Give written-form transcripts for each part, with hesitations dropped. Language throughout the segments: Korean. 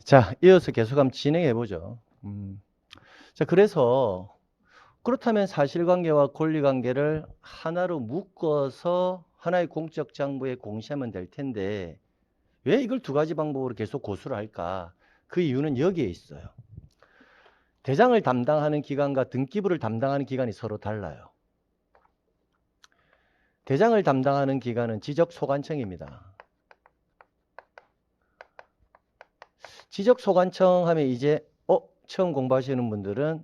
자, 이어서 계속 한번 진행해 보죠. 자, 그래서 그렇다면 사실관계와 권리관계를 하나로 묶어서 하나의 공적 장부에 공시하면 될 텐데 왜 이걸 두 가지 방법으로 계속 고수를 할까? 그 이유는 여기에 있어요. 대장을 담당하는 기관과 등기부를 담당하는 기관이 서로 달라요. 대장을 담당하는 기관은 지적소관청입니다. 지적소관청 하면 이제 처음 공부하시는 분들은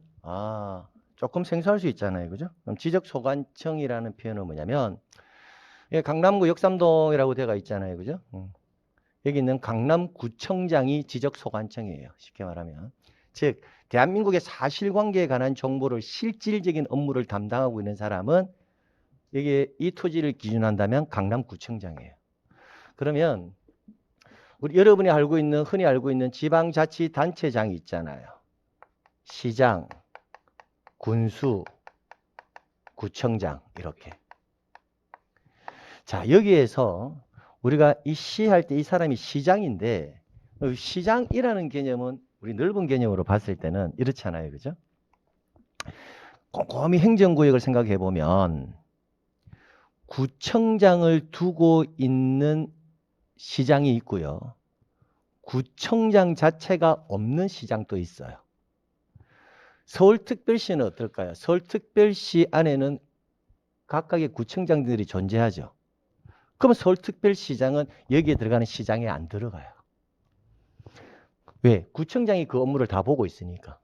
조금 생소할 수 있잖아요. 그죠? 그럼 지적소관청이라는 표현은 뭐냐면 강남구 역삼동이라고 되어 있잖아요. 그죠? 여기 있는 강남구청장이 지적소관청이에요. 쉽게 말하면. 즉 대한민국의 사실관계에 관한 정보를 실질적인 업무를 담당하고 있는 사람은 이게 이 토지를 기준한다면 강남구청장이에요. 그러면 우리 여러분이 흔히 알고 있는 지방자치단체장이 있잖아요. 시장, 군수, 구청장 이렇게. 자, 여기에서 우리가 이 시할 때 이 사람이 시장인데 시장이라는 개념은 우리 넓은 개념으로 봤을 때는 이렇잖아요. 그죠? 꼼꼼히 행정구역을 생각해 보면 구청장을 두고 있는 시장이 있고요. 구청장 자체가 없는 시장도 있어요. 서울특별시는 어떨까요? 서울특별시 안에는 각각의 구청장들이 존재하죠. 그럼 서울특별시장은 여기에 들어가는 시장에 안 들어가요. 왜? 구청장이 그 업무를 다 보고 있으니까.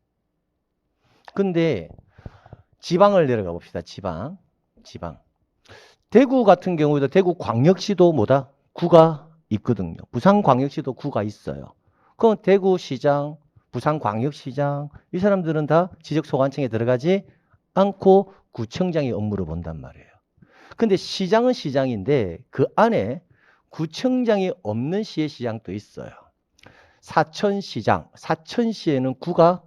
근데 지방을 내려가 봅시다. 지방. 대구 같은 경우에도 대구광역시도 뭐다? 구가 있거든요. 부산광역시도 구가 있어요. 그럼 대구시장, 부산광역시장 이 사람들은 다 지적소관청에 들어가지 않고 구청장의 업무를 본단 말이에요. 근데 시장은 시장인데 그 안에 구청장이 없는 시의 시장도 있어요. 사천시장, 사천시에는 구가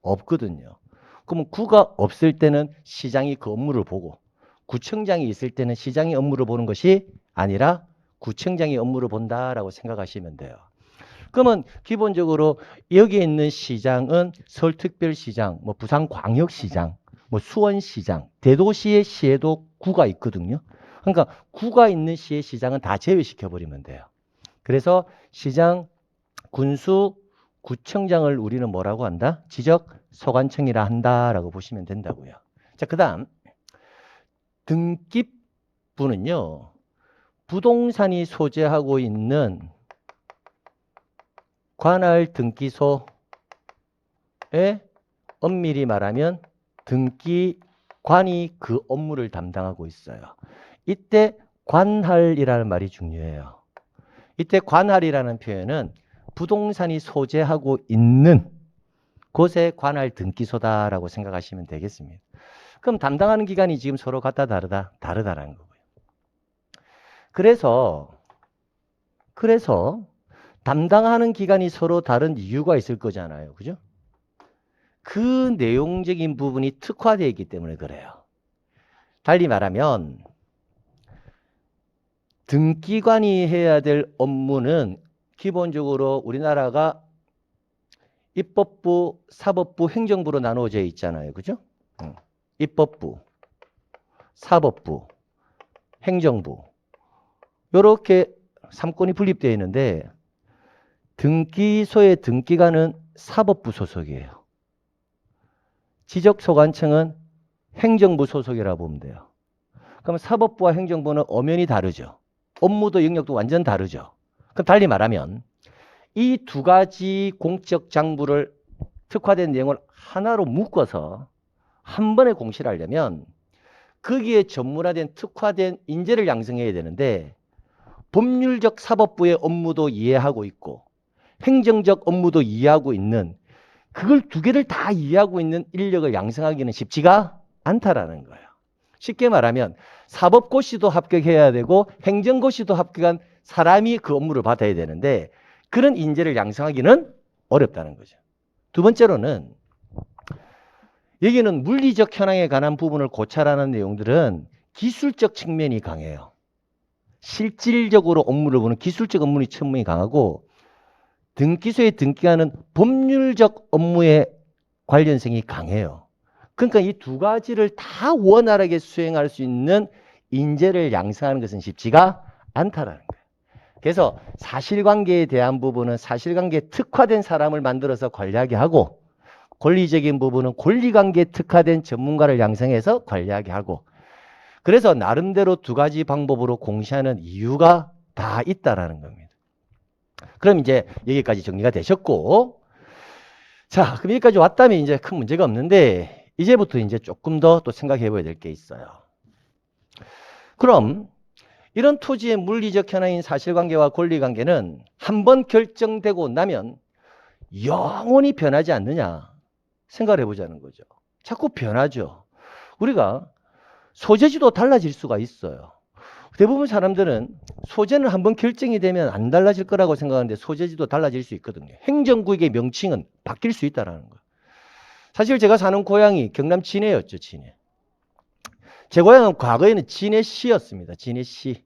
없거든요. 그러면 구가 없을 때는 시장이 그 업무를 보고 구청장이 있을 때는 시장이 업무를 보는 것이 아니라 구청장이 업무를 본다라고 생각하시면 돼요. 그러면 기본적으로 여기에 있는 시장은 서울특별시장, 뭐 부산광역시장, 뭐 수원시장, 대도시의 시에도 구가 있거든요. 그러니까 구가 있는 시의 시장은 다 제외시켜 버리면 돼요. 그래서 시장, 군수, 구청장을 우리는 뭐라고 한다? 지적소관청이라 한다라고 보시면 된다고요. 자, 그다음 등기부는요. 부동산이 소재하고 있는 관할 등기소에 엄밀히 말하면 등기관이 그 업무를 담당하고 있어요. 이때 관할이라는 말이 중요해요. 이때 관할이라는 표현은 부동산이 소재하고 있는 곳의 관할 등기소다라고 생각하시면 되겠습니다. 그럼 담당하는 기관이 지금 서로 같다 다르다라는 거고요. 그래서 담당하는 기관이 서로 다른 이유가 있을 거잖아요. 그죠? 그 내용적인 부분이 특화되어 있기 때문에 그래요. 달리 말하면 등기관이 해야 될 업무는 기본적으로 우리나라가 입법부, 사법부, 행정부로 나누어져 있잖아요. 그죠? 입법부, 사법부, 행정부 이렇게 3권이 분립되어 있는데 등기소의 등기관은 사법부 소속이에요. 지적소관청은 행정부 소속이라고 보면 돼요. 그럼 사법부와 행정부는 엄연히 다르죠. 업무도 영역도 완전 다르죠. 그럼 달리 말하면 이 두 가지 공적 장부를 특화된 내용을 하나로 묶어서 한 번에 공시를 하려면 거기에 전문화된 특화된 인재를 양성해야 되는데 법률적 사법부의 업무도 이해하고 있고 행정적 업무도 이해하고 있는 그걸 두 개를 다 이해하고 있는 인력을 양성하기는 쉽지가 않다라는 거예요. 쉽게 말하면 사법고시도 합격해야 되고 행정고시도 합격한 사람이 그 업무를 받아야 되는데 그런 인재를 양성하기는 어렵다는 거죠. 두 번째로는 여기는 물리적 현황에 관한 부분을 고찰하는 내용들은 기술적 측면이 강해요. 실질적으로 업무를 보는 기술적 업무의 측면이 강하고 등기소에 등기하는 법률적 업무의 관련성이 강해요. 그러니까 이 두 가지를 다 원활하게 수행할 수 있는 인재를 양성하는 것은 쉽지가 않다라는 거예요. 그래서 사실관계에 대한 부분은 사실관계에 특화된 사람을 만들어서 관리하게 하고, 권리적인 부분은 권리관계에 특화된 전문가를 양성해서 관리하게 하고, 그래서 나름대로 두 가지 방법으로 공시하는 이유가 다 있다라는 겁니다. 그럼 이제 여기까지 정리가 되셨고, 자, 그럼 여기까지 왔다면 이제 큰 문제가 없는데, 이제부터 이제 조금 더 또 생각해 봐야 될 게 있어요. 그럼 이런 토지의 물리적 현황인 사실관계와 권리관계는 한번 결정되고 나면 영원히 변하지 않느냐 생각을 해보자는 거죠. 자꾸 변하죠. 우리가 소재지도 달라질 수가 있어요. 대부분 사람들은 소재는 한번 결정이 되면 안 달라질 거라고 생각하는데 소재지도 달라질 수 있거든요. 행정구역의 명칭은 바뀔 수 있다는 거예요. 사실 제가 사는 고향이 경남 진해였죠. 진해. 제 고향은 과거에는 진해시였습니다. 진해시.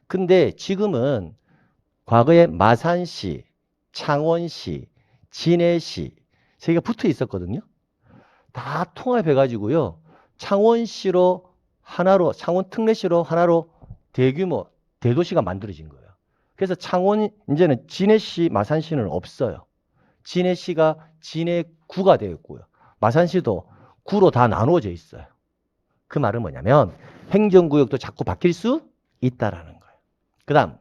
근데 지금은 과거에 마산시, 창원시, 진해시 세 개가 붙어 있었거든요. 다 통합해가지고요. 창원시로 하나로, 창원 특례시로 하나로 대규모 대도시가 만들어진 거예요. 그래서 창원 이제는 진해시, 마산시는 없어요. 진해시가 진해구가 되었고요. 마산시도 구로 다 나누어져 있어요. 그 말은 뭐냐면 행정구역도 자꾸 바뀔 수 있다라는 거예요. 그다음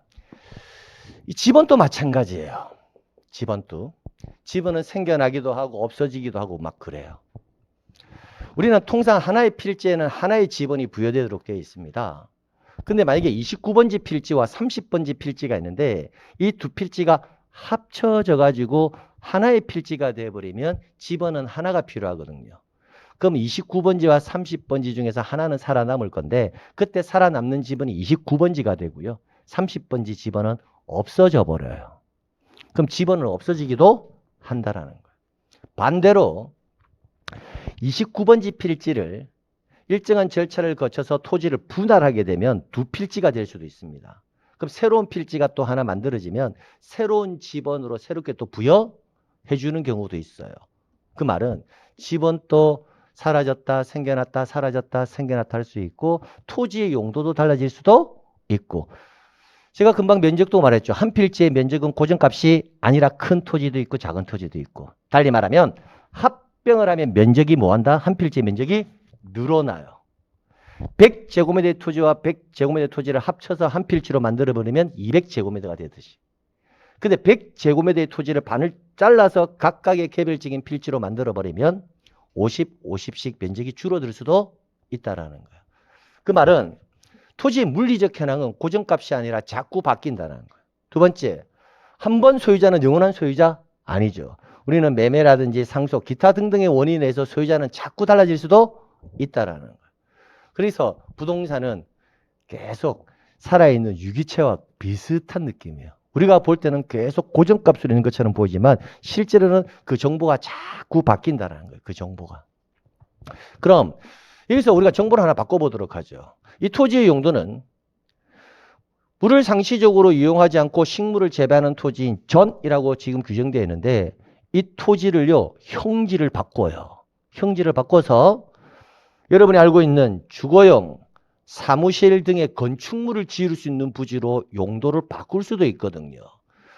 이 집원도 마찬가지예요. 집원은 생겨나기도 하고 없어지기도 하고 막 그래요. 우리는 통상 하나의 필지에는 하나의 집원이 부여되도록 되어 있습니다. 근데 만약에 29번지 필지와 30번지 필지가 있는데 이 두 필지가 합쳐져 가지고 하나의 필지가 되어버리면 집원은 하나가 필요하거든요. 그럼 29번지와 30번지 중에서 하나는 살아남을 건데 그때 살아남는 집원이 29번지가 되고요. 30번지 집원은 없어져 버려요. 그럼 집원은 없어지기도 한다라는 거예요. 반대로 29번지 필지를 일정한 절차를 거쳐서 토지를 분할하게 되면 두 필지가 될 수도 있습니다. 그럼 새로운 필지가 또 하나 만들어지면 새로운 집원으로 새롭게 또 부여해 주는 경우도 있어요. 그 말은 집원도 사라졌다 생겨났다 사라졌다 생겨났다 할 수 있고 토지의 용도도 달라질 수도 있고, 제가 금방 면적도 말했죠. 한 필지의 면적은 고정값이 아니라 큰 토지도 있고 작은 토지도 있고, 달리 말하면 합병을 하면 면적이 뭐한다? 한 필지의 면적이 늘어나요. 100제곱미터의 토지와 100제곱미터의 토지를 합쳐서 한 필지로 만들어버리면 200제곱미터가 되듯이. 근데 100제곱미터의 토지를 반을 잘라서 각각의 개별적인 필지로 만들어버리면 50씩 면적이 줄어들 수도 있다라는 거예요. 그 말은 토지의 물리적 현황은 고정값이 아니라 자꾸 바뀐다는 거예요. 두 번째, 한 번 소유자는 영원한 소유자 아니죠. 우리는 매매라든지 상속, 기타 등등의 원인에서 소유자는 자꾸 달라질 수도 있다라는 거예요. 그래서 부동산은 계속 살아있는 유기체와 비슷한 느낌이에요. 우리가 볼 때는 계속 고정값으로 있는 것처럼 보이지만 실제로는 그 정보가 자꾸 바뀐다는 거예요. 그 정보가. 그럼 여기서 우리가 정보를 하나 바꿔보도록 하죠. 이 토지의 용도는 물을 상시적으로 이용하지 않고 식물을 재배하는 토지인 전이라고 지금 규정되어 있는데 이 토지를요, 형지를 바꿔요. 형지를 바꿔서 여러분이 알고 있는 주거용, 사무실 등의 건축물을 지을 수 있는 부지로 용도를 바꿀 수도 있거든요.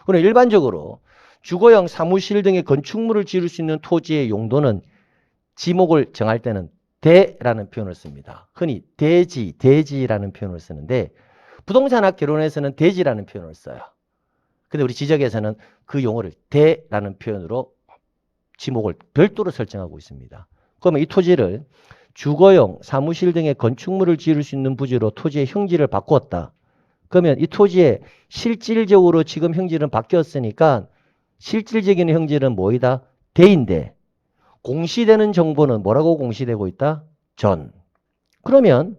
그러나 일반적으로 주거용, 사무실 등의 건축물을 지을 수 있는 토지의 용도는 지목을 정할 때는 대라는 표현을 씁니다. 흔히 대지라는 표현을 쓰는데 부동산학 개론에서는 대지라는 표현을 써요. 근데 우리 지적에서는 그 용어를 대라는 표현으로 지목을 별도로 설정하고 있습니다. 그러면 이 토지를 주거용, 사무실 등의 건축물을 지을 수 있는 부지로 토지의 형질을 바꾸었다. 그러면 이 토지에 실질적으로 지금 형질은 바뀌었으니까 실질적인 형질은 뭐이다? 대인데 공시되는 정보는 뭐라고 공시되고 있다? 전. 그러면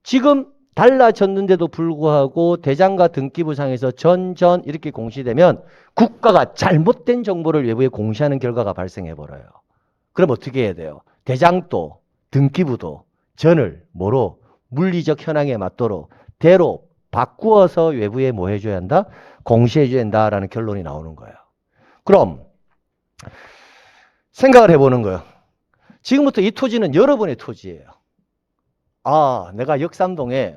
지금 달라졌는데도 불구하고 대장과 등기부상에서 전 이렇게 공시되면 국가가 잘못된 정보를 외부에 공시하는 결과가 발생해버려요. 그럼 어떻게 해야 돼요? 대장도 등기부도 전을 뭐로? 물리적 현황에 맞도록 대로 바꾸어서 외부에 뭐 해줘야 한다? 공시해줘야 한다라는 결론이 나오는 거예요. 그럼 생각을 해보는 거예요. 지금부터 이 토지는 여러분의 토지예요. 아, 내가 역삼동에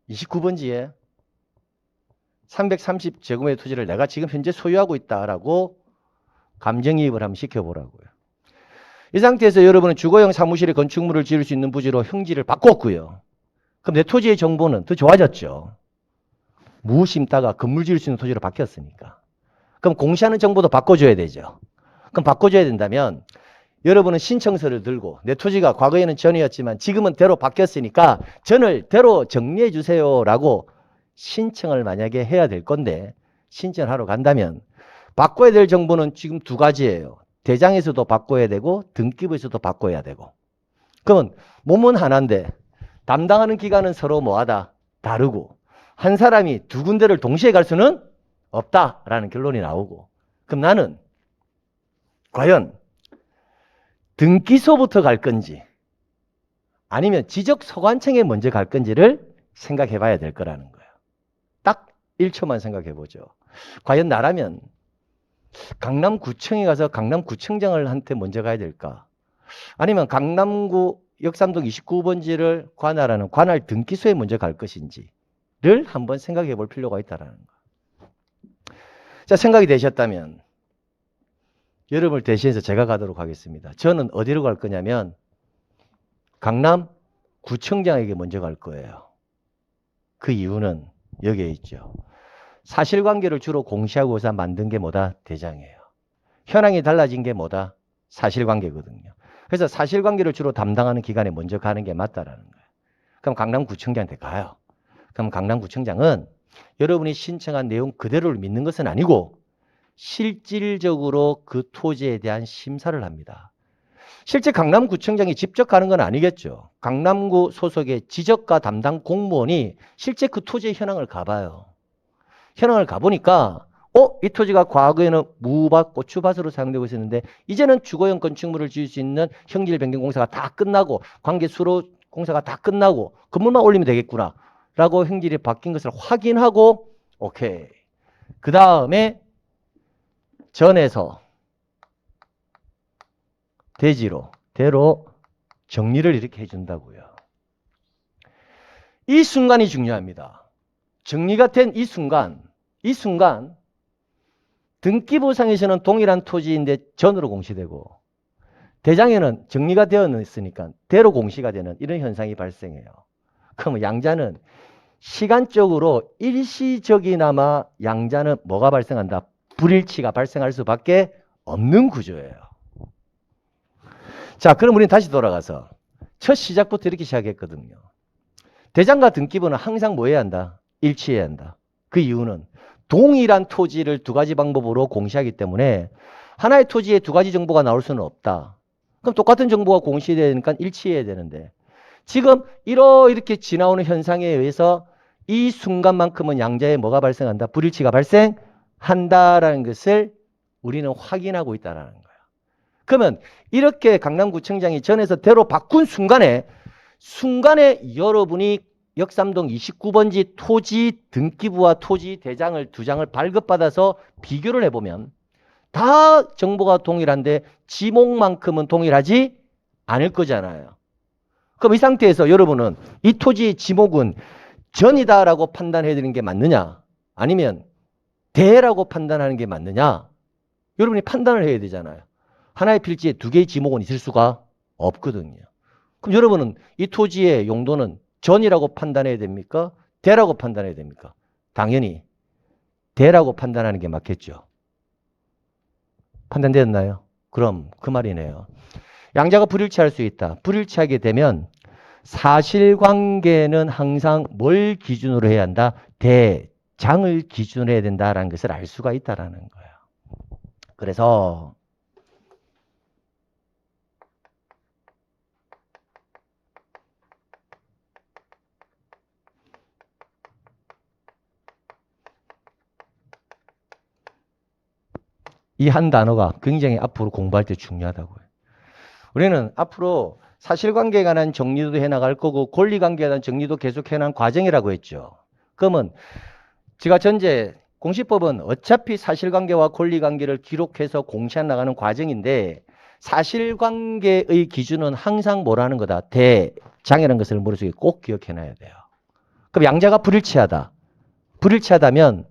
29번지에 330제곱미터 토지를 내가 지금 현재 소유하고 있다라고 감정이입을 한번 시켜보라고요. 이 상태에서 여러분은 주거용 사무실에 건축물을 지을 수 있는 부지로 형지를 바꿨고요. 그럼 내 토지의 정보는 더 좋아졌죠. 무 심다가 건물 지을 수 있는 토지로 바뀌었으니까. 그럼 공시하는 정보도 바꿔줘야 되죠. 그럼 바꿔줘야 된다면 여러분은 신청서를 들고 내 토지가 과거에는 전이었지만 지금은 대로 바뀌었으니까 전을 대로 정리해 주세요라고 신청을 만약에 해야 될 건데 신청을 하러 간다면 바꿔야 될 정보는 지금 두 가지예요. 대장에서도 바꿔야 되고 등기부에서도 바꿔야 되고. 그러면 몸은 하나인데 담당하는 기관은 서로 뭐하다? 다르고 한 사람이 두 군데를 동시에 갈 수는 없다라는 결론이 나오고 그럼 나는 과연 등기소부터 갈 건지 아니면 지적소관청에 먼저 갈 건지를 생각해 봐야 될 거라는 거예요. 딱 1초만 생각해 보죠. 과연 나라면 강남구청에 가서 강남구청장을 한테 먼저 가야 될까? 아니면 강남구 역삼동 29번지를 관할하는 관할 등기소에 먼저 갈 것인지를 한번 생각해 볼 필요가 있다는 거예요. 자, 생각이 되셨다면 여러분을 대신해서 제가 가도록 하겠습니다. 저는 어디로 갈 거냐면 강남구청장에게 먼저 갈 거예요. 그 이유는 여기에 있죠. 사실관계를 주로 공시하고서 만든 게 뭐다? 대장이에요. 현황이 달라진 게 뭐다? 사실관계거든요. 그래서 사실관계를 주로 담당하는 기관에 먼저 가는 게 맞다라는 거예요. 그럼 강남구청장한테 가요. 그럼 강남구청장은 여러분이 신청한 내용 그대로를 믿는 것은 아니고 실질적으로 그 토지에 대한 심사를 합니다. 실제 강남구청장이 직접 가는 건 아니겠죠. 강남구 소속의 지적과 담당 공무원이 실제 그 토지의 현황을 가봐요. 현황을 가보니까 이 토지가 과거에는 무밭, 고추밭으로 사용되고 있었는데 이제는 주거용 건축물을 지을 수 있는 형질 변경 공사가 다 끝나고 관계 수로 공사가 다 끝나고 건물만 올리면 되겠구나 라고 형질이 바뀐 것을 확인하고 오케이. 그 다음에 전에서 대로 정리를 이렇게 해준다고요. 이 순간이 중요합니다. 정리가 된 이 순간 등기부상에서는 동일한 토지인데 전으로 공시되고 대장에는 정리가 되어 있으니까 대로 공시가 되는 이런 현상이 발생해요. 그러면 양자는 시간적으로 일시적이나마 양자는 뭐가 발생한다? 불일치가 발생할 수밖에 없는 구조예요. 자, 그럼 우리는 다시 돌아가서 첫 시작부터 이렇게 시작했거든요. 대장과 등기부는 항상 뭐 해야 한다? 일치해야 한다. 그 이유는 동일한 토지를 두 가지 방법으로 공시하기 때문에 하나의 토지에 두 가지 정보가 나올 수는 없다. 그럼 똑같은 정보가 공시해야 되니까 일치해야 되는데 지금 이렇게 지나오는 현상에 의해서 이 순간만큼은 양자에 뭐가 발생한다? 불일치가 발생한다라는 것을 우리는 확인하고 있다는 거예요. 그러면 이렇게 강남구청장이 전에서 대로 바꾼 순간에 여러분이 역삼동 29번지 토지 등기부와 토지 대장을 두 장을 발급받아서 비교를 해보면 다 정보가 동일한데 지목만큼은 동일하지 않을 거잖아요. 그럼 이 상태에서 여러분은 이 토지의 지목은 전이다라고 판단해 드리는 게 맞느냐? 아니면 대라고 판단하는 게 맞느냐? 여러분이 판단을 해야 되잖아요. 하나의 필지에 두 개의 지목은 있을 수가 없거든요. 그럼 여러분은 이 토지의 용도는 전이라고 판단해야 됩니까? 대라고 판단해야 됩니까? 당연히 대라고 판단하는 게 맞겠죠. 판단되었나요? 그럼 그 말이네요. 양자가 불일치할 수 있다. 불일치하게 되면 사실관계는 항상 뭘 기준으로 해야 한다? 대장을 기준으로 해야 된다라는 것을 알 수가 있다라는 거예요. 그래서 이 한 단어가 굉장히 앞으로 공부할 때 중요하다고요. 우리는 앞으로 사실관계에 관한 정리도 해나갈 거고 권리관계에 대한 정리도 계속 해나가는 과정이라고 했죠. 그러면 제가 전제 공시법은 어차피 사실관계와 권리관계를 기록해서 공시해 나가는 과정인데 사실관계의 기준은 항상 뭐라는 거다? 대장이라는 것을 머릿속에 꼭 기억해놔야 돼요. 그럼 양자가 불일치하다. 불일치하다면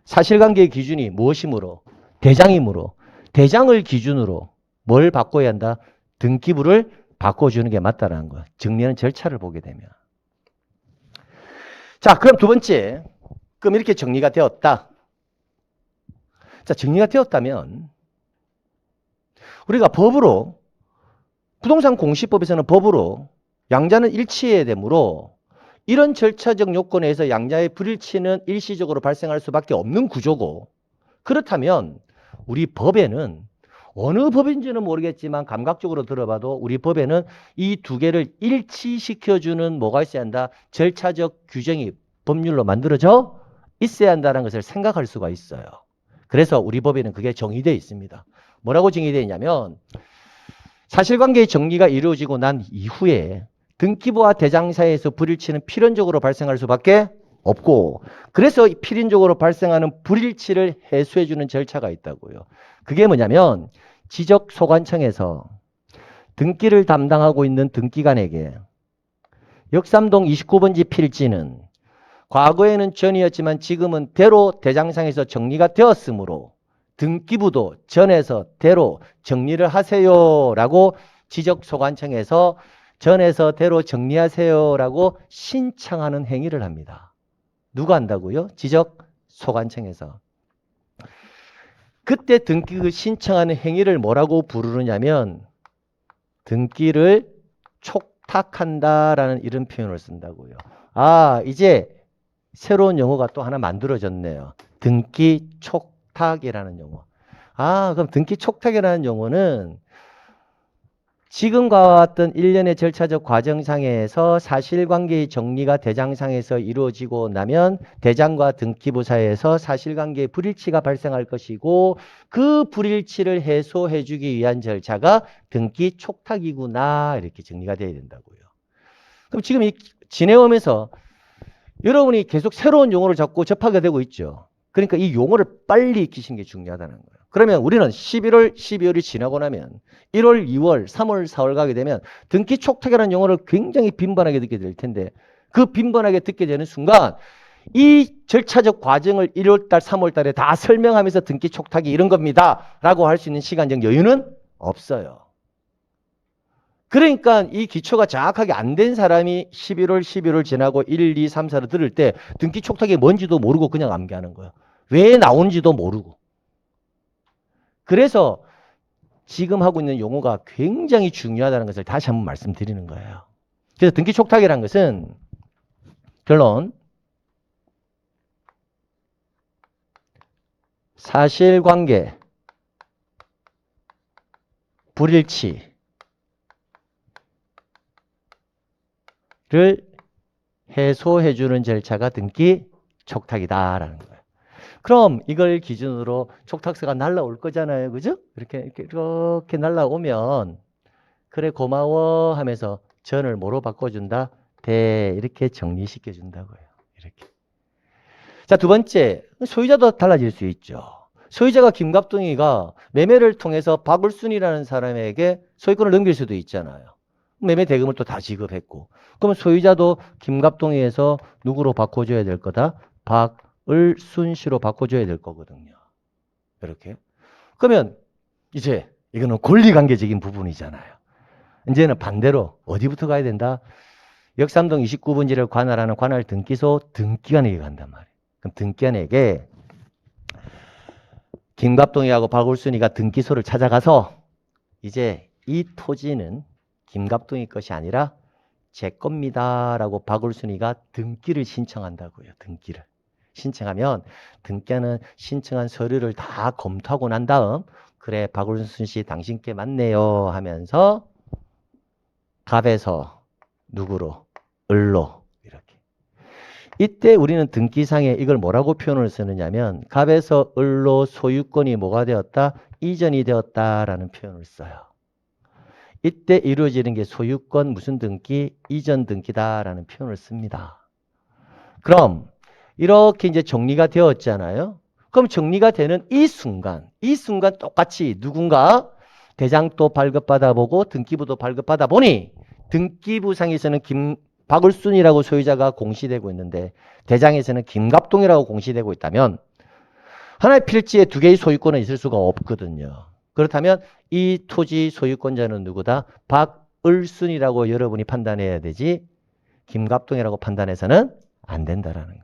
사실관계의 기준이 무엇이므로? 대장이므로. 대장을 기준으로 뭘 바꿔야 한다? 등기부를 바꿔주는 게 맞다라는 거야. 정리하는 절차를 보게 되면. 자, 그럼 두 번째. 그럼 이렇게 정리가 되었다. 자, 정리가 되었다면 우리가 법으로 부동산 공시법에서는 법으로 양자는 일치해야 되므로 이런 절차적 요건에서 양자의 불일치는 일시적으로 발생할 수밖에 없는 구조고 그렇다면 우리 법에는 어느 법인지는 모르겠지만 감각적으로 들어봐도 우리 법에는 이 두 개를 일치시켜주는 뭐가 있어야 한다? 절차적 규정이 법률로 만들어져 있어야 한다는 것을 생각할 수가 있어요. 그래서 우리 법에는 그게 정의되어 있습니다. 뭐라고 정의되어 있냐면 사실관계의 정리가 이루어지고 난 이후에 등기부와 대장 사이에서 불일치는 필연적으로 발생할 수밖에 없고 그래서 필연적으로 발생하는 불일치를 해소해주는 절차가 있다고요. 그게 뭐냐면 지적소관청에서 등기를 담당하고 있는 등기관에게 역삼동 29번지 필지는 과거에는 전이었지만 지금은 대로 대장상에서 정리가 되었으므로 등기부도 전에서 대로 정리를 하세요라고 지적소관청에서 전에서 대로 정리하세요라고 신청하는 행위를 합니다. 누가 한다고요? 지적소관청에서. 그때 등기를 신청하는 행위를 뭐라고 부르느냐면 등기를 촉탁한다라는 이런 표현을 쓴다고요. 아, 이제 새로운 용어가 또 하나 만들어졌네요. 등기 촉탁이라는 용어. 아, 그럼 등기 촉탁이라는 용어는 지금과 같은 일련의 절차적 과정상에서 사실관계의 정리가 대장상에서 이루어지고 나면 대장과 등기부 사이에서 사실관계의 불일치가 발생할 것이고 그 불일치를 해소해 주기 위한 절차가 등기 촉탁이구나 이렇게 정리가 돼야 된다고요. 그럼 지금 이 진행하면서 여러분이 계속 새로운 용어를 자꾸 접하게 되고 있죠. 그러니까 이 용어를 빨리 익히시는 게 중요하다는 거예요. 그러면 우리는 11월, 12월이 지나고 나면 1월, 2월, 3월, 4월 가게 되면 등기 촉탁이라는 용어를 굉장히 빈번하게 듣게 될 텐데 그 빈번하게 듣게 되는 순간 이 절차적 과정을 1월 달, 3월 달에 다 설명하면서 등기 촉탁이 이런 겁니다. 라고 할 수 있는 시간적 여유는 없어요. 그러니까 이 기초가 정확하게 안 된 사람이 11월, 12월 지나고 1, 2, 3, 4를 들을 때 등기 촉탁이 뭔지도 모르고 그냥 암기하는 거예요. 왜 나오는지도 모르고. 그래서 지금 하고 있는 용어가 굉장히 중요하다는 것을 다시 한번 말씀드리는 거예요. 그래서 등기 촉탁이라는 것은 결론 사실관계 불일치를 해소해주는 절차가 등기 촉탁이다라는 거예요. 그럼 이걸 기준으로 촉탁서가 날라올 거잖아요. 그죠? 이렇게 날라오면 그래 고마워 하면서 전을 뭐로 바꿔준다? 대 이렇게 정리시켜 준다고요. 이렇게. 자, 두 번째 소유자도 달라질 수 있죠. 소유자가 김갑동이가 매매를 통해서 박울순이라는 사람에게 소유권을 넘길 수도 있잖아요. 매매 대금을 또 다 지급했고 그럼 소유자도 김갑동이에서 누구로 바꿔줘야 될 거다? 박을순 씨로 바꿔줘야 될 거거든요. 이렇게. 그러면 이제 이거는 권리관계적인 부분이잖아요. 이제는 반대로 어디부터 가야 된다? 역삼동 29번지를 관할하는 관할 등기소 등기관에게 간단 말이에요. 그럼 등기관에게 김갑동이하고 박울순이가 등기소를 찾아가서 이제 이 토지는 김갑동이 것이 아니라 제 겁니다 라고 박울순이가 등기를 신청한다고요. 등기를. 신청하면 등기하는 신청한 서류를 다 검토하고 난 다음 그래 박울순 씨 당신께 맞네요 하면서 갑에서 누구로? 을로 이렇게. 이때 우리는 등기상에 이걸 뭐라고 표현을 쓰느냐면 갑에서 을로 소유권이 뭐가 되었다? 이전이 되었다라는 표현을 써요. 이때 이루어지는 게 소유권 무슨 등기? 이전 등기다라는 표현을 씁니다. 그럼 이렇게 이제 정리가 되었잖아요. 그럼 정리가 되는 이 순간 똑같이 누군가 대장도 발급받아 보고 등기부도 발급받아 보니 등기부상에서는 박을순이라고 소유자가 공시되고 있는데 대장에서는 김갑동이라고 공시되고 있다면 하나의 필지에 두 개의 소유권은 있을 수가 없거든요. 그렇다면 이 토지 소유권자는 누구다? 박을순이라고 여러분이 판단해야 되지 김갑동이라고 판단해서는 안 된다라는 거예요.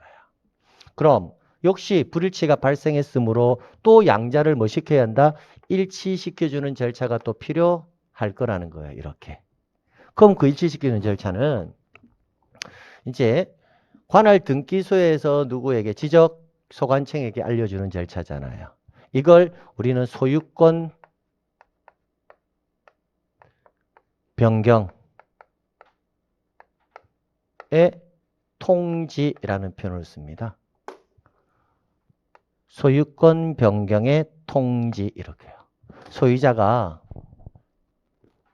그럼 역시 불일치가 발생했으므로 또 양자를 뭐 시켜야 한다? 일치시켜주는 절차가 또 필요할 거라는 거예요. 이렇게. 그럼 그 일치시키는 절차는 이제 관할 등기소에서 누구에게 지적소관청에게 알려주는 절차잖아요. 이걸 우리는 소유권 변경의 통지라는 표현을 씁니다. 소유권 변경의 통지 이렇게요. 소유자가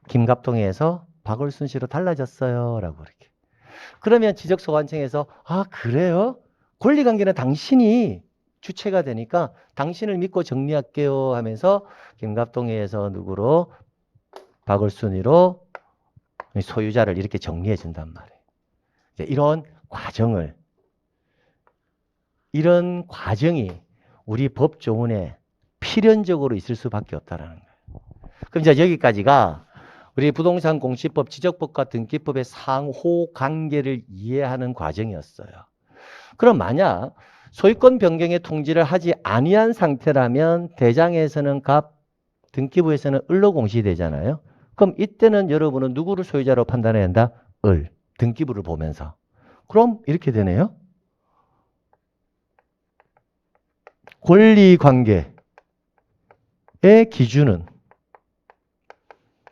김갑동에서 박을순 씨로 달라졌어요. 라고 이렇게. 그러면 지적소관청에서 아 그래요? 권리관계는 당신이 주체가 되니까 당신을 믿고 정리할게요 하면서 김갑동에서 누구로 박을순이로 소유자를 이렇게 정리해 준단 말이에요. 이런 과정이 우리 법조문에 필연적으로 있을 수밖에 없다라는 거예요. 그럼 이제 여기까지가 우리 부동산 공시법, 지적법과 등기법의 상호 관계를 이해하는 과정이었어요. 그럼 만약 소유권 변경의 통지를 하지 아니한 상태라면 대장에서는 갑, 등기부에서는 을로 공시되잖아요. 그럼 이때는 여러분은 누구를 소유자로 판단해야 한다? 을, 등기부를 보면서. 그럼 이렇게 되네요. 권리관계의 기준은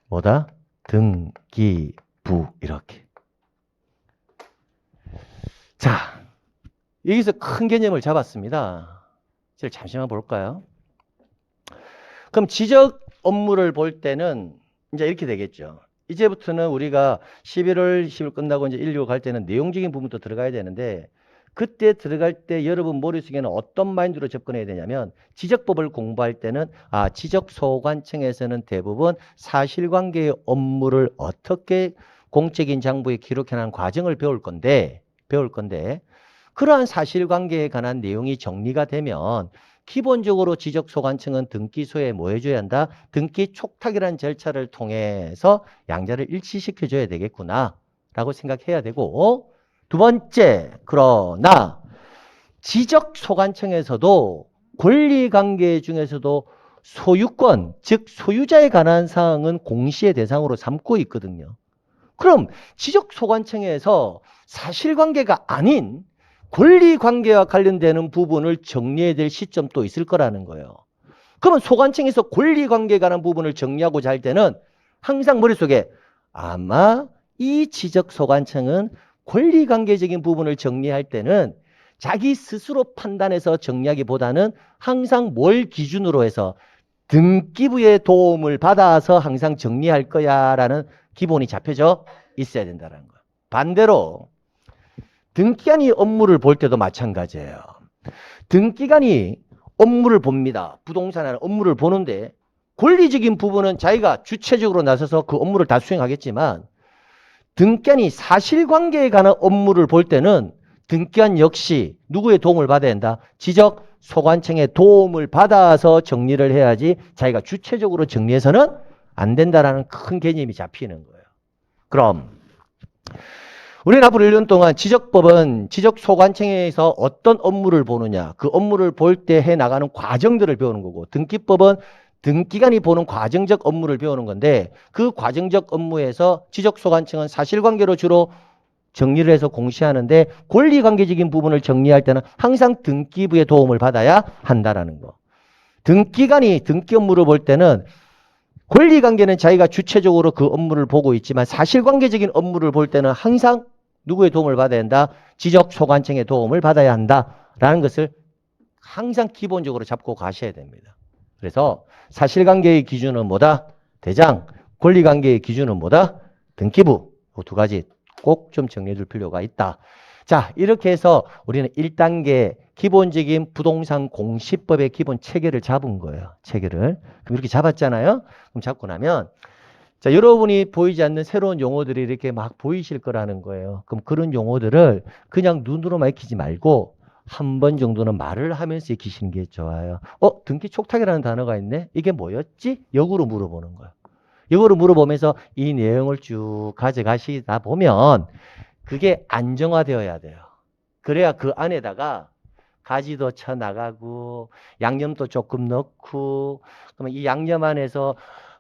뭐다? 등기부 이렇게. 자, 여기서 큰 개념을 잡았습니다. 이제 잠시만 볼까요? 그럼 지적 업무를 볼 때는 이제 이렇게 되겠죠. 이제부터는 우리가 11월 10일 끝나고 이제 1, 2월 갈 때는 내용적인 부분도 들어가야 되는데 그때 들어갈 때 여러분 머릿속에는 어떤 마인드로 접근해야 되냐면 지적법을 공부할 때는 지적소관청에서는 대부분 사실관계의 업무를 어떻게 공적인 장부에 기록해나가는 과정을 배울 건데 그러한 사실관계에 관한 내용이 정리가 되면 기본적으로 지적소관청은 등기소에 뭐 해줘야 한다? 등기 촉탁이라는 절차를 통해서 양자를 일치시켜줘야 되겠구나 라고 생각해야 되고 두 번째, 그러나 지적소관청에서도 권리관계 중에서도 소유권, 즉 소유자에 관한 사항은 공시의 대상으로 삼고 있거든요. 그럼 지적소관청에서 사실관계가 아닌 권리관계와 관련되는 부분을 정리해야 될 시점도 있을 거라는 거예요. 그러면 소관청에서 권리관계에 관한 부분을 정리하고자 할 때는 항상 머릿속에 아마 이 지적소관청은 권리관계적인 부분을 정리할 때는 자기 스스로 판단해서 정리하기보다는 항상 뭘 기준으로 해서 등기부의 도움을 받아서 항상 정리할 거야 라는 기본이 잡혀져 있어야 된다는 거예요. 반대로 등기관이 업무를 볼 때도 마찬가지예요. 등기관이 업무를 봅니다. 부동산의 업무를 보는데 권리적인 부분은 자기가 주체적으로 나서서 그 업무를 다 수행하겠지만 등기관이 사실관계에 관한 업무를 볼 때는 등기관 역시 누구의 도움을 받아야 한다? 지적소관청의 도움을 받아서 정리를 해야지 자기가 주체적으로 정리해서는 안 된다라는 큰 개념이 잡히는 거예요. 그럼 우리는 앞으로 1년 동안 지적법은 지적소관청에서 어떤 업무를 보느냐 그 업무를 볼 때 해나가는 과정들을 배우는 거고 등기법은 등기관이 보는 과정적 업무를 배우는 건데 그 과정적 업무에서 지적소관청은 사실관계로 주로 정리를 해서 공시하는데 권리관계적인 부분을 정리할 때는 항상 등기부의 도움을 받아야 한다라는 거. 등기관이 등기 업무를 볼 때는 권리관계는 자기가 주체적으로 그 업무를 보고 있지만 사실관계적인 업무를 볼 때는 항상 누구의 도움을 받아야 한다? 지적소관청의 도움을 받아야 한다라는 것을 항상 기본적으로 잡고 가셔야 됩니다. 그래서 사실관계의 기준은 뭐다? 대장. 권리관계의 기준은 뭐다? 등기부. 이 두 가지 꼭 좀 정리해 둘 필요가 있다. 자, 이렇게 해서 우리는 1단계 기본적인 부동산 공시법의 기본 체계를 잡은 거예요. 체계를. 그럼 이렇게 잡았잖아요. 그럼 잡고 나면 자, 여러분이 보이지 않는 새로운 용어들이 이렇게 막 보이실 거라는 거예요. 그럼 그런 용어들을 그냥 눈으로만 익히지 말고 한 번 정도는 말을 하면서 익히시는 게 좋아요. 등기 촉탁이라는 단어가 있네? 이게 뭐였지? 역으로 물어보는 거예요. 역으로 물어보면서 이 내용을 쭉 가져가시다 보면 그게 안정화되어야 돼요. 그래야 그 안에다가 가지도 쳐 나가고 양념도 조금 넣고 그러면 이 양념 안에서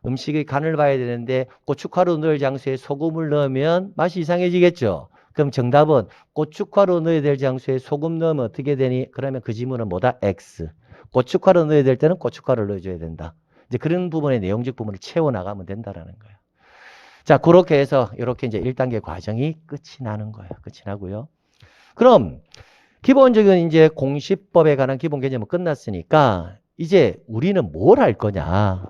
음식의 간을 봐야 되는데 고춧가루 넣을 장소에 소금을 넣으면 맛이 이상해지겠죠. 그럼 정답은 고춧가루 넣어야 될 장소에 소금 넣으면 어떻게 되니? 그러면 그 지문은 뭐다? X. 고춧가루 넣어야 될 때는 고춧가루를 넣어줘야 된다. 이제 그런 부분의 내용적 부분을 채워나가면 된다라는 거예요. 자, 그렇게 해서 이렇게 이제 1단계 과정이 끝이 나는 거예요. 끝이 나고요. 그럼 기본적인 이제 공시법에 관한 기본 개념은 끝났으니까 이제 우리는 뭘 할 거냐?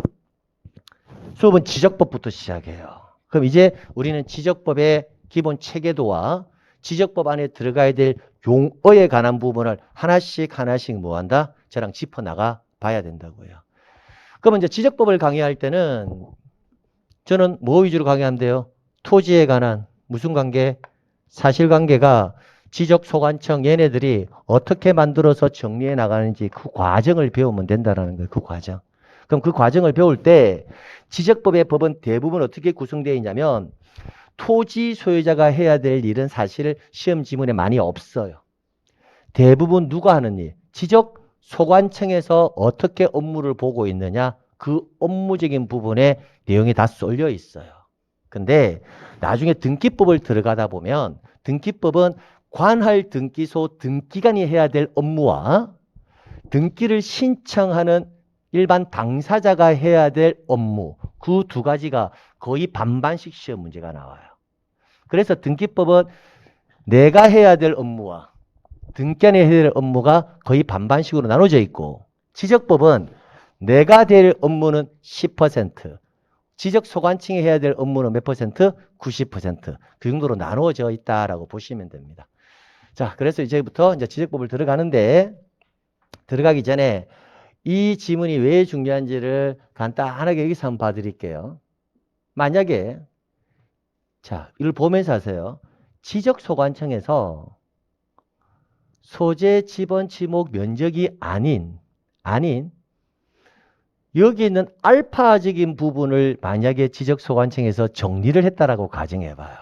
수업은 지적법부터 시작해요. 그럼 이제 우리는 지적법의 기본 체계도와 지적법 안에 들어가야 될 용어에 관한 부분을 하나씩 하나씩 뭐 한다? 저랑 짚어나가 봐야 된다고요. 그러면 이제 지적법을 강의할 때는 저는 뭐 위주로 강의하면 돼요? 토지에 관한 무슨 관계? 사실관계가 지적소관청 얘네들이 어떻게 만들어서 정리해 나가는지 그 과정을 배우면 된다는 거예요. 그 과정. 그럼 그 과정을 배울 때 지적법의 법은 대부분 어떻게 구성되어 있냐면 토지 소유자가 해야 될 일은 사실 시험 지문에 많이 없어요. 대부분 누가 하는 일? 지적소관청에서 어떻게 업무를 보고 있느냐? 그 업무적인 부분에 내용이 다 쏠려 있어요. 근데 나중에 등기법을 들어가다 보면 등기법은 관할 등기소 등기관이 해야 될 업무와 등기를 신청하는 일반 당사자가 해야 될 업무 그 두 가지가 거의 반반씩 시험 문제가 나와요. 그래서 등기법은 내가 해야 될 업무와 등기관이 해야 될 업무가 거의 반반씩으로 나눠져 있고 지적법은 내가 될 업무는 10%, 지적소관청이 해야 될 업무는 몇 퍼센트? 90%. 그 정도로 나누어져 있다라고 보시면 됩니다. 자, 그래서 이제부터 이제 지적법을 들어가는데 들어가기 전에 이 지문이 왜 중요한지를 간단하게 여기서 한번 봐드릴게요. 만약에 자, 이걸 보면서 하세요. 지적소관청에서 소재, 지번, 지목, 면적이 아닌 여기 있는 알파적인 부분을 만약에 지적소관청에서 정리를 했다라고 가정해봐요.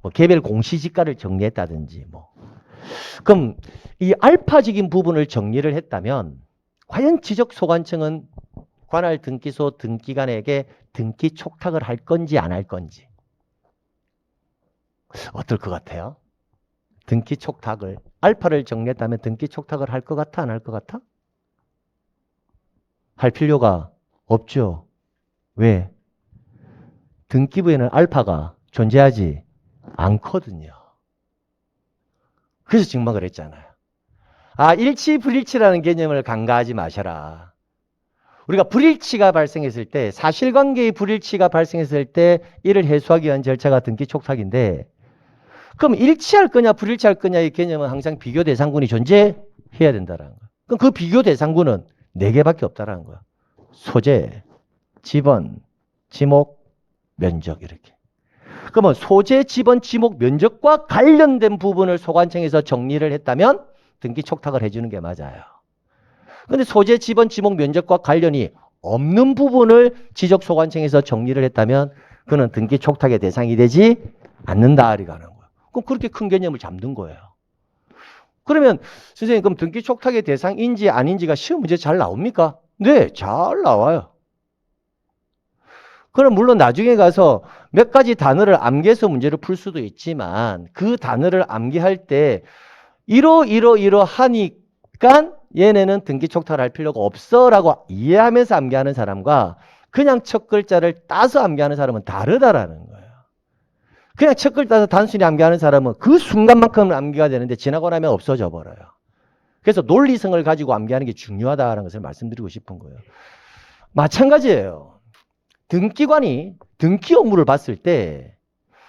뭐 개별 공시지가를 정리했다든지 뭐. 그럼 이 알파적인 부분을 정리를 했다면 과연 지적소관청은 관할 등기소 등기관에게 등기 촉탁을 할 건지 안 할 건지. 어떨 것 같아요? 등기 촉탁을 알파를 정리했다면 등기 촉탁을 할 것 같아? 안 할 것 같아? 할 필요가 없죠. 왜? 등기부에는 알파가 존재하지 않거든요. 그래서 증막을 했잖아요. 일치, 불일치라는 개념을 간과하지 마셔라. 우리가 불일치가 발생했을 때, 사실관계의 불일치가 발생했을 때 이를 해소하기 위한 절차가 등기촉탁인데 그럼 일치할 거냐 불일치할 거냐의 개념은 항상 비교 대상군이 존재해야 된다는 거예요. 그럼 그 비교 대상군은 4개밖에 없다는 거예요. 소재, 지번, 지목, 면적 이렇게. 그러면 소재, 지번, 지목, 면적과 관련된 부분을 소관청에서 정리를 했다면 등기 촉탁을 해주는 게 맞아요. 근데 소재, 지번, 지목, 면적과 관련이 없는 부분을 지적소관청에서 정리를 했다면 그는 등기 촉탁의 대상이 되지 않는다. 이렇게 하는 거예요. 그럼 그렇게 큰 개념을 잡는 거예요. 그러면 선생님 그럼 등기 촉탁의 대상인지 아닌지가 시험 문제 잘 나옵니까? 네, 잘 나와요. 그럼 물론 나중에 가서 몇 가지 단어를 암기해서 문제를 풀 수도 있지만 그 단어를 암기할 때 이러하니까 얘네는 등기 촉탁을 할 필요가 없어 라고 이해하면서 암기하는 사람과 그냥 첫 글자를 따서 암기하는 사람은 다르다라는 거예요. 그냥 첫 글자 따서 단순히 암기하는 사람은 그 순간만큼은 암기가 되는데 지나고 나면 없어져 버려요. 그래서 논리성을 가지고 암기하는 게 중요하다는 것을 말씀드리고 싶은 거예요. 마찬가지예요. 등기관이 등기 업무를 봤을 때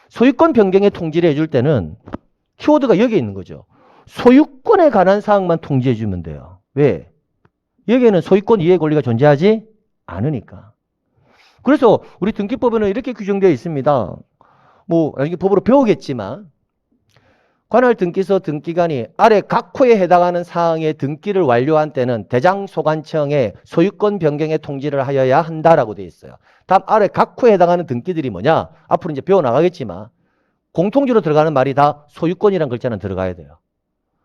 소유권 변경의 통지를 해줄 때는 키워드가 여기 있는 거죠. 소유권에 관한 사항만 통지해 주면 돼요. 왜? 여기에는 소유권 이해 권리가 존재하지 않으니까. 그래서 우리 등기법에는 이렇게 규정되어 있습니다. 뭐 나중에 법으로 배우겠지만 관할 등기소 등기관이 아래 각 호에 해당하는 사항의 등기를 완료한 때는 대장소관청에 소유권 변경의 통지를 하여야 한다라고 되어 있어요. 다음 아래 각 호에 해당하는 등기들이 뭐냐? 앞으로 이제 배워나가겠지만 공통주로 들어가는 말이 다 소유권이라는 글자는 들어가야 돼요.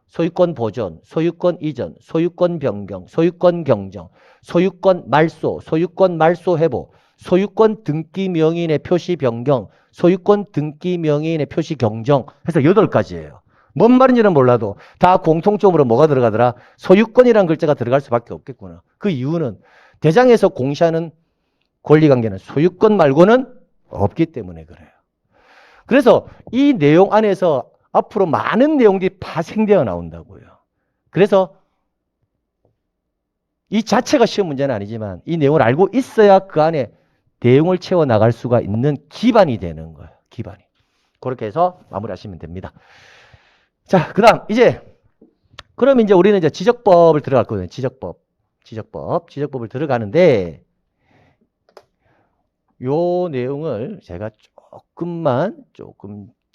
소유권 보존, 소유권 이전, 소유권 변경, 소유권 경정, 소유권 말소, 소유권 말소 회복, 소유권 등기 명의인의 표시 변경, 소유권 등기 명의인의 표시 경정 해서 8가지예요. 뭔 말인지는 몰라도 다 공통점으로 뭐가 들어가더라? 소유권이라는 글자가 들어갈 수밖에 없겠구나. 그 이유는 대장에서 공시하는 권리관계는 소유권 말고는 없기 때문에 그래요. 그래서 이 내용 안에서 앞으로 많은 내용들이 파생되어 나온다고요. 그래서 이 자체가 쉬운 문제는 아니지만 이 내용을 알고 있어야 그 안에 내용을 채워 나갈 수가 있는 기반이 되는 거예요. 기반이. 그렇게 해서 마무리하시면 됩니다. 자, 그다음 그럼 이제 우리는 이제 지적법을 들어갈 거거든요. 지적법을 들어가는데 요 내용을 제가 조금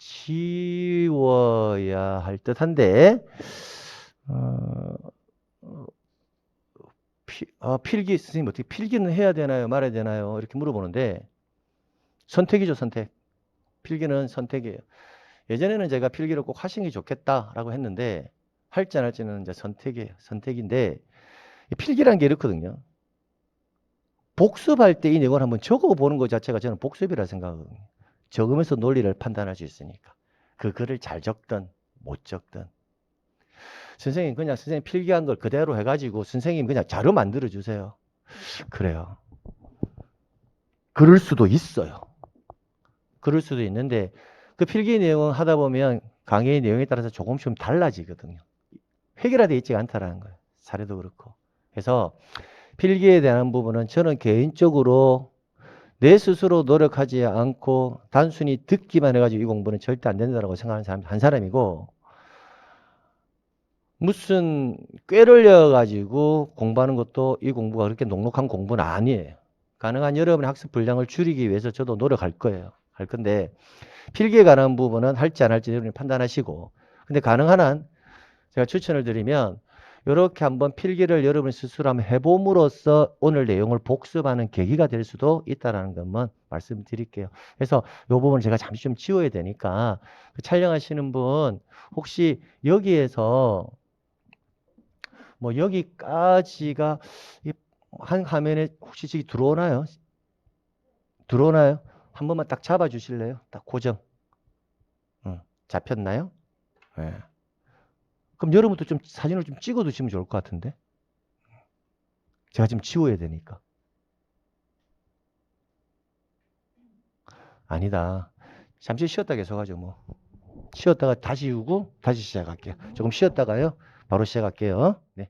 지워야 할 듯한데 필기 선생님 어떻게 필기는 해야 되나요? 말아야 되나요? 이렇게 물어보는데 선택이죠, 선택. 필기는 선택이에요. 예전에는 제가 필기를 꼭 하시는 게 좋겠다라고 했는데 할지 안 할지는 이제 선택이에요. 선택인데 필기라는 게 이렇거든요. 복습할 때 이 내용을 한번 적어보는 것 자체가 저는 복습이라 생각하거든요. 적으면서 논리를 판단할 수 있으니까. 그 글을 잘 적든 못 적든. 선생님 그냥 선생님 필기한 걸 그대로 해가지고 선생님 그냥 자료 만들어 주세요. 그래요. 그럴 수도 있어요. 그럴 수도 있는데 그 필기 내용을 하다 보면 강의의 내용에 따라서 조금씩 좀 달라지거든요. 획일화되어 있지가 않다라는 거예요. 사례도 그렇고. 그래서 필기에 대한 부분은 저는 개인적으로 내 스스로 노력하지 않고 단순히 듣기만 해가지고 이 공부는 절대 안 된다고 생각하는 사람 한 사람이고 무슨 꾀를 내어가지고 공부하는 것도 이 공부가 그렇게 녹록한 공부는 아니에요. 가능한 여러분의 학습 분량을 줄이기 위해서 저도 노력할 거예요. 할 건데 필기에 관한 부분은 할지 안 할지 여러분이 판단하시고 근데 가능한 한 제가 추천을 드리면 이렇게 한번 필기를 여러분 스스로 한번 해봄으로써 오늘 내용을 복습하는 계기가 될 수도 있다는 것만 말씀드릴게요. 그래서 이 부분 제가 잠시 좀 지워야 되니까 그 촬영하시는 분 혹시 여기에서 뭐 여기까지가 한 화면에 혹시 저기 들어오나요? 들어오나요? 한 번만 딱 잡아 주실래요? 딱 고정. 잡혔나요? 네. 그럼 여러분도 좀 사진을 좀 찍어 두시면 좋을 것 같은데. 제가 지금 지워야 되니까. 아니다. 잠시 쉬었다 계속 하죠, 뭐. 쉬었다가 다시 지우고 다시 시작할게요. 조금 쉬었다가요. 바로 시작할게요. 네.